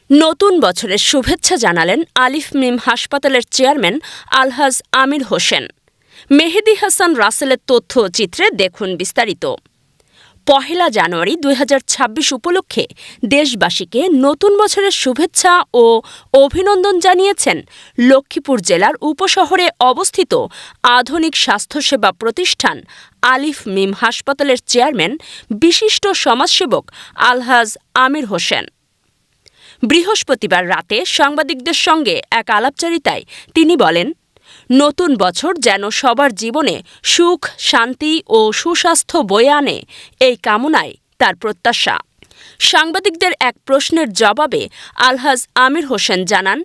নতুন বছরের শুভেচ্ছা জানালেন আলিফ মিম হাসপাতালের চেয়ারম্যান আলহাজ আমির হোসেন। মেহেদী হাসান রাসেলের তথ্যচিত্রে দেখুন বিস্তারিত। ১ জানুয়ারি ২০২৬ উপলক্ষে দেশবাসীকে নতুন বছরের শুভেচ্ছা ও অভিনন্দন জানিয়েছেন লক্ষ্মীপুর জেলার উপশহরে অবস্থিত আধুনিক স্বাস্থ্যসেবা প্রতিষ্ঠান আলিফ মিম হাসপাতালের চেয়ারম্যান বিশিষ্ট সমাজসেবক আলহাজ আমির হোসেন। বৃহস্পতিবার রাতে সাংবাদিকদের সঙ্গে এক আলাপচারিতায় তিনি বলেন, নতুন বছর যেন সবার জীবনে সুখ, শান্তি ও সুস্বাস্থ্য বয়ে আনে, এই কামনায় তার প্রত্যাশা। সাংবাদিকদের এক প্রশ্নের জবাবে আলহাজ আমির হোসেন জানান,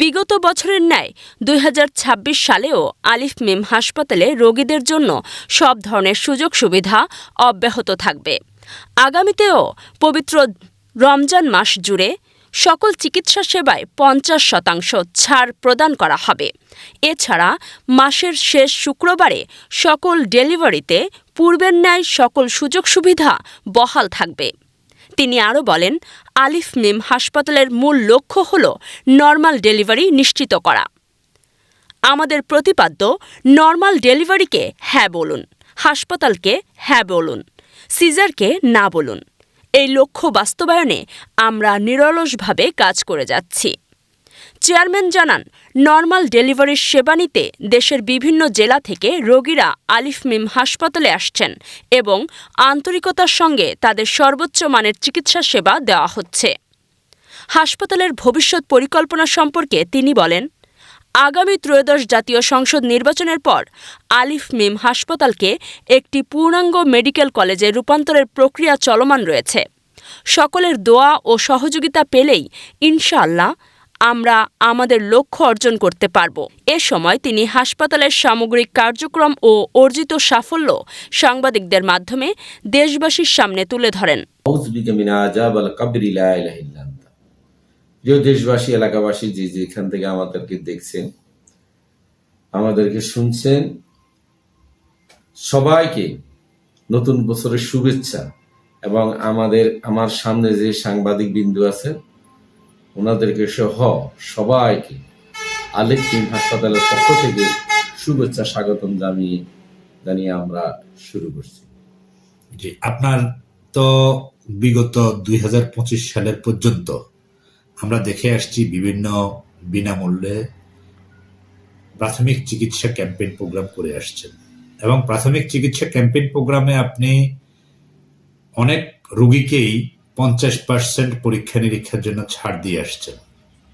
বিগত বছরের ন্যায় ২০২৬ সালেও আলিফ মিম হাসপাতালে রোগীদের জন্য সব ধরনের সুযোগ সুবিধা অব্যাহত থাকবে। আগামীতেও পবিত্র রমজান মাস জুড়ে সকল চিকিৎসা সেবায় ৫০% ছাড় প্রদান করা হবে। এছাড়া মাসের শেষ শুক্রবারে সকল ডেলিভারিতে পূর্বের ন্যায় সকল সুযোগ সুবিধা বহাল থাকবে। তিনি আরও বলেন, আলিফ মিম হাসপাতালের মূল লক্ষ্য হল নরমাল ডেলিভারি নিশ্চিত করা। আমাদের প্রতিপাদ্য নরমাল ডেলিভারিকে হ্যাঁ বলুন, হাসপাতালকে হ্যাঁ বলুন, সিজারকে না বলুন। এই লক্ষ্য বাস্তবায়নে আমরা নিরলসভাবে কাজ করে যাচ্ছি। চেয়ারম্যান জানান, নরমাল ডেলিভারির সেবা নিতে দেশের বিভিন্ন জেলা থেকে রোগীরা আলিফ মিম হাসপাতালে আসছেন এবং আন্তরিকতার সঙ্গে তাদের সর্বোচ্চ মানের চিকিৎসা সেবা দেওয়া হচ্ছে। হাসপাতালের ভবিষ্যৎ পরিকল্পনা সম্পর্কে তিনি বলেন, আগামী ত্রয়োদশ জাতীয় সংসদ নির্বাচনের পর আলিফ মিম হাসপাতালকে একটি পূর্ণাঙ্গ মেডিকেল কলেজে রূপান্তরের প্রক্রিয়া চলমান রয়েছে। সকলের দোয়া ও সহযোগিতা পেলেই ইনশাআল্লাহ আমরা আমাদের লক্ষ্য অর্জন করতে পারব। এ সময় তিনি হাসপাতালের সামগ্রিক কার্যক্রম ও অর্জিত সাফল্য সাংবাদিকদের মাধ্যমে দেশবাসীর সামনে তুলে ধরেন। প্রিয় দেশবাসী, এলাকাবাসী, যেখান থেকে আমাদেরকে দেখছেন, আমাদেরকে শুনছেন, সবাইকে নতুন বছরের শুভেচ্ছা এবং আমার সামনে যে সাংবাদিক বিন্দু আছেন ওনাদেরকে সহ সবাইকে আলিফ মিম হাসপাতালের পক্ষ থেকে শুভেচ্ছা স্বাগতম জানিয়ে আমরা শুরু করছি। জি, আপনার তো বিগত ২০২৫ সালের পর্যন্ত আমরা দেখে আসছি বিভিন্ন বিনামূল্যে প্রাথমিক চিকিৎসা ক্যাম্পেইন প্রোগ্রাম করে আসছেন এবং প্রাথমিক চিকিৎসা ক্যাম্পেইন প্রোগ্রামে আপনি অনেক রোগীকেই ৫০% পরীক্ষা নিরীক্ষার জন্য ছাড় দিয়ে আসছেন।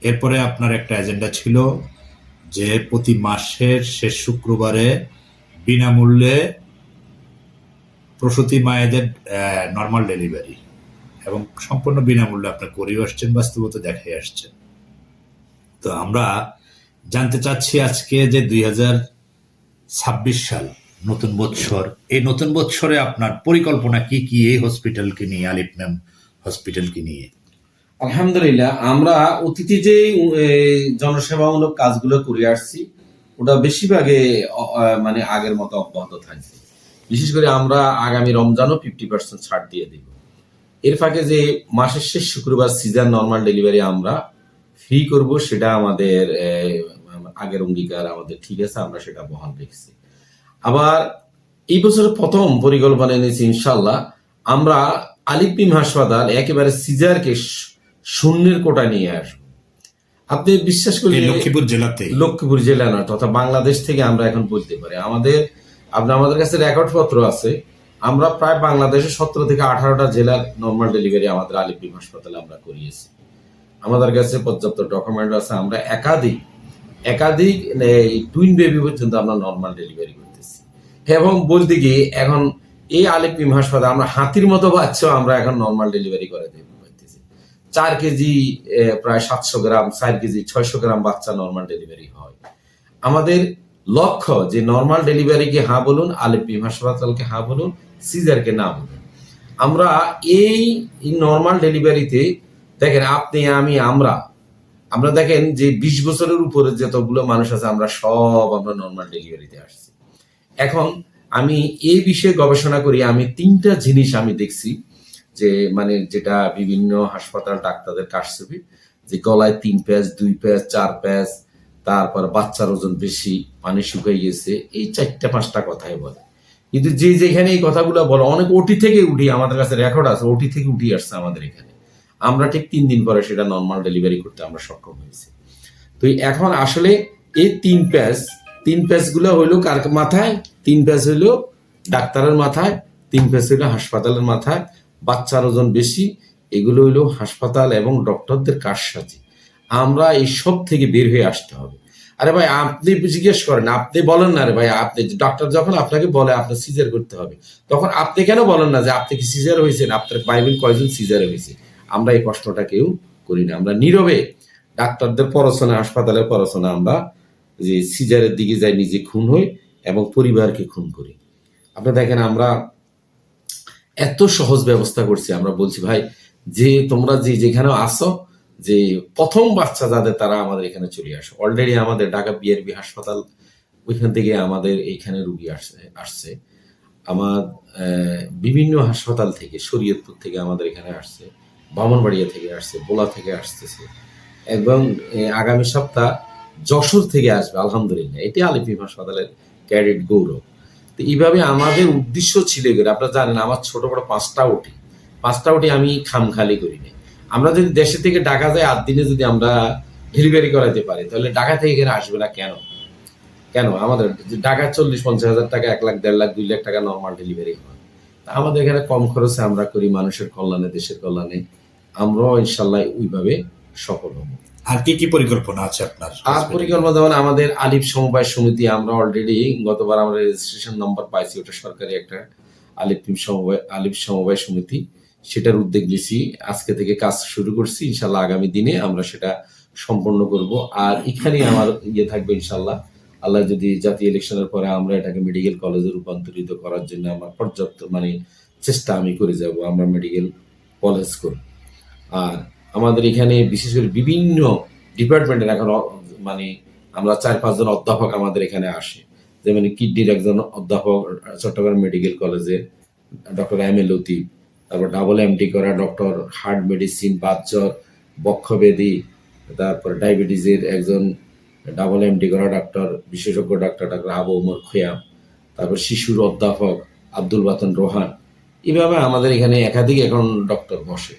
এরপরে আপনার একটা এজেন্ডা ছিল যে প্রতি মাসের শেষ শুক্রবারে বিনামূল্যে প্রসূতি মায়েদের নর্মাল ডেলিভারি এবং সম্পূর্ণ বিনামূল্যে আপনার করেও আসছেন, বাস্তবতা দেখাই আসছেন। তো আমরা জানতে চাচ্ছি আজকে যে ২০২৬ সাল নতুন বৎসর, এই নতুন বৎসরে আপনার পরিকল্পনা কি কি এই হসপিটালকে নিয়ে, আলিফ মিম হসপিটালকে নিয়ে? আলহামদুলিল্লাহ, আমরা অতীতে যে জনসেবামূলক কাজগুলো করে আসছি ওটা বেশিরভাগে মানে আগের মতো অব্যাহত থাকবে। বিশেষ করে আমরা আগামী রমজানও 50% ছাড় দিয়ে দিব। এর ফাঁকে যে মাসের শেষ শুক্রবার সিজার নর্মাল ডেলিভারি আমরা ফ্রি করব, সেটা আমাদের আগের অঙ্গীকার, আমাদের ঠিক আছে, আমরা সেটা বহাল রেখেছি। আবার এই বছরের প্রথম পরিকল্পনা এনেছি ইনশাল্লাহ, আমরা আলিফ মিম হাসপাতাল একেবারে সিজারকে শূন্যের কোটা নিয়ে আসবো। আপনি বিশ্বাস করেন, লক্ষ্মীপুর জেলা না, তথা বাংলাদেশ থেকে আমরা এখন বলতে পারি, আমাদের কাছে রেকর্ড পত্র আছে, আমরা প্রায় বাংলাদেশের 17 থেকে 18টা জেলার নর্মাল ডেলিভারি আমাদের আলিফ মিম হাসপাতালে আমরা করিয়েছি। আমাদের কাছে পর্যাপ্ত ডকুমেন্ট আছে। আমরা একাধিক টুইন বেবি পর্যন্ত আমরা নর্মাল ডেলিভারি করতেছি এবং বলতে গিয়ে এখন এই আলিফ মিম হাসপাতাল আমরা হাতির মতো বাচ্চাও আমরা এখন নর্মাল ডেলিভারি করে পাইতেছি। 4 কেজি প্রায় 700 গ্রাম, 4 কেজি 600 গ্রাম বাচ্চা নর্মাল ডেলিভারি হয়। আমাদের লক্ষ্য যে নর্মাল ডেলিভারিকে হ্যাঁ বলুন, আলিফ মিম হাসপাতালকে হ্যাঁ বলুন, সিজারকে না বলুন। আমরা এই নর্মাল ডেলিভারিতে দেখেন, আপনি আমি আমরা দেখেন যে 20 বছরের উপরে যতগুলো মানুষ আছে আমরা নর্মাল ডেলিভারিতে আসছি। এখন আমি এই বিষয়ে গবেষণা করি, আমি 3টা জিনিস আমি দেখছি যে মানে যেটা বিভিন্ন হাসপাতাল ডাক্তারদের কারসাজি, যে গলায় 3 প্যাচ 2 প্যাচ 4 প্যাচ, তারপর বাচ্চার ওজন বেশি, পানি শুকাই গেছে, এই 4-5টা কথাই বলে। কিন্তু যে যেখানে এই কথাগুলো বলে, অনেক ওটি থেকে উঠি, আমাদের কাছে রেকর্ড আছে, ওটি থেকে উঠি আসছে আমাদের এখানে। আমরা ঠিক 3 দিন পরে সেটা নর্মাল ডেলিভারি করতে আমরা সক্ষম হয়েছি। তো এখন আসলে এই 3 প্যাচ গুলো হইলো কার মাথায়? 3 প্যাচ হইলো ডাক্তারের মাথায়, 3 প্যাচ হইলো হাসপাতালের মাথায়। বাচ্চার ওজন বেশি, এগুলো হইলো হাসপাতাল এবং ডক্টরদের কারসাজি। আমরা এই সব থেকে বের হয়ে আসতে হবে। আরে ভাই, আপনি জিজ্ঞেস করেন, আপনি বলেন না রে ভাই, আপনি ডক্টর যখন আপনাকে বলে আপনার সিজার করতে হবে, তখন আপনি কেন বলেন না যে আপনি কি সিজার হয়েছেন, আপনার বাইবেল কয়জন সিজার হয়েছে? আমরা এই প্রশ্নটা কেউ করি না। আমরা নীরবে ডাক্তারদের পড়াশোনা, হাসপাতালের পড়াশোনা, আমরা যে সিজারের দিকে যাই, নিজে খুন হই এবং পরিবারকে খুন করি। আপনি দেখেন, আমরা এত সহজ ব্যবস্থা করছি। আমরা বলছি ভাই যে তোমরা যে যেখানে আসো, যে প্রথম বাচ্চা যাদের, তারা আমাদের এখানে চলে আসো। অলরেডি আমাদের ঢাকা বিআরবি হাসপাতাল, ওইখান থেকে আমাদের এইখানে রুগী আসছে। আমার বিভিন্ন হাসপাতাল থেকে, শরীয়তপুর থেকে আমাদের এখানে আসছে, ব্রাহ্মণবাড়িয়া থেকে আসছে, বোলা থেকে আসতেছে, এবং আগামী সপ্তাহ যশোর থেকে আসবে আলহামদুলিল্লাহ। এটি আলিফ মিম হাসপাতালের ক্যাডেট গৌরব। তো এইভাবে আমাদের উদ্দেশ্য ছিল, আপনারা জানেন আমার ছোট বড় 5টা উঠি আমি খামখালি করি না। আমরা যদি দেশে থেকে ঢাকা যায় 8 দিনে যদি আমরা ডেলিভারি করাতে পারি, তাহলে ঢাকা থেকে এখানে আসবে না কেন? আমাদের ঢাকায় 40-50 হাজার টাকা, 1 লাখ 1.5 লাখ 2 লাখ টাকা নর্মাল ডেলিভারি হয়। আমাদের এখানে কম খরচে আমরা করি, মানুষের কল্যাণে, দেশের কল্যাণে। আমরাও ইনশাল্লাহ ওইভাবে সফল হব। আর কি কি পরিকল্পনা আছে আপনার? আর পরিকল্পনা যেমন আমাদের আলিফ সমবায় সমিতি, আমরা অলরেডি গতবার আমরা রেজিস্ট্রেশন নাম্বার পাইছি, ওটা সরকারি একটা আলিফ সমবায় সমিতি, সেটার উদ্যোগ নিয়েছি। আজকে থেকে কাজ শুরু করছি, ইনশাল্লাহ আগামী দিনে আমরা সেটা সম্পন্ন করব। আর এখানে আমার থাকবে ইনশাল্লাহ, আল্লাহ যদি জাতীয় ইলেকশনের পরে আমরা এটাকে মেডিকেল কলেজে রূপান্তরিত করার জন্য আমার পর্যাপ্ত চেষ্টা আমি করে যাব। আমরা মেডিকেল কলেজ করব। আর আমাদের এখানে বিশেষ করে বিভিন্ন ডিপার্টমেন্টের এখন আমরা 4-5 জন অধ্যাপক আমাদের এখানে আসে। যেমন কিডনির একজন অধ্যাপক চট্টগ্রাম মেডিকেল কলেজে, ডক্টর এম এ লতিফ। তারপর MD করা ডক্টর হার্ট মেডিসিন, বাতজ্বর, বক্ষব্যাধি, তারপর ডায়াবেটিসের একজন MD করা বিশেষজ্ঞ ডাক্তার আবু ওমর খোয়াম। তারপর শিশুর অধ্যাপক আব্দুল বাতন রোহান। এইভাবে আমাদের এখানে একাধিক এখন ডক্টর বসে।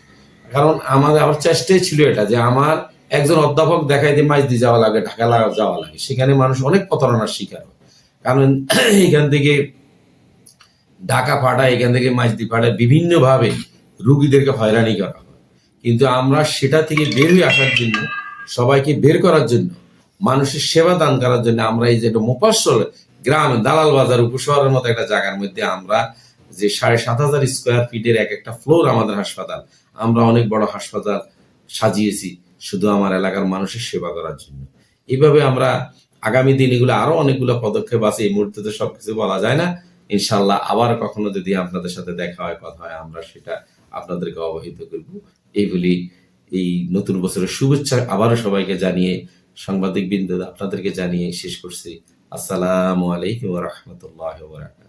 কারণ আমার চেষ্টাই ছিল এটা, যে আমার একজন অধ্যাপক দেখাইতে মাইজদি যাওয়া লাগে, ঢাকা যাওয়া লাগে, সেখানে মানুষ অনেক প্রতারণার শিকার হয়। কারণ এখান থেকে ঢাকা পাঠায়, এখান থেকে মাইজদি পাঠায়, বিভিন্নভাবে রুগীদেরকে হয়রানি করা হয়। কিন্তু আমরা সেটা থেকে বের হয়ে আসার জন্য, সবাইকে বের করার জন্য, মানুষের সেবা দান করার জন্য আমরা এই যে মোফাজ্জল গ্রাম, দালাল বাজার, উপশহরের মতো একটা জায়গার মধ্যে আমরা যে 7,500 স্কোয়ার ফিটের একটা ফ্লোর আমাদের হাসপাতাল, আমরা অনেক বড় হাসপাতাল সাজিয়েছি শুধু আমার এলাকার মানুষের সেবা করার জন্য। এইভাবে আমরা আগামী দিন এগুলো আরো অনেকগুলো পদক্ষেপ আছে, এই মুহূর্তে তো সবকিছু বলা যায় না। ইনশাল্লাহ আবার কখনো যদি আপনাদের সাথে দেখা হয়, কথা হয়, আমরা সেটা আপনাদেরকে অবহিত করব। এই বলি এই নতুন বছরের শুভেচ্ছা আবারও সবাইকে জানিয়ে, সাংবাদিক বৃন্দ আপনাদেরকে জানিয়ে শেষ করছি। আসসালামু আলাইকুম ওয়া রাহমাতুল্লাহি ওয়া বারাকাতুহু।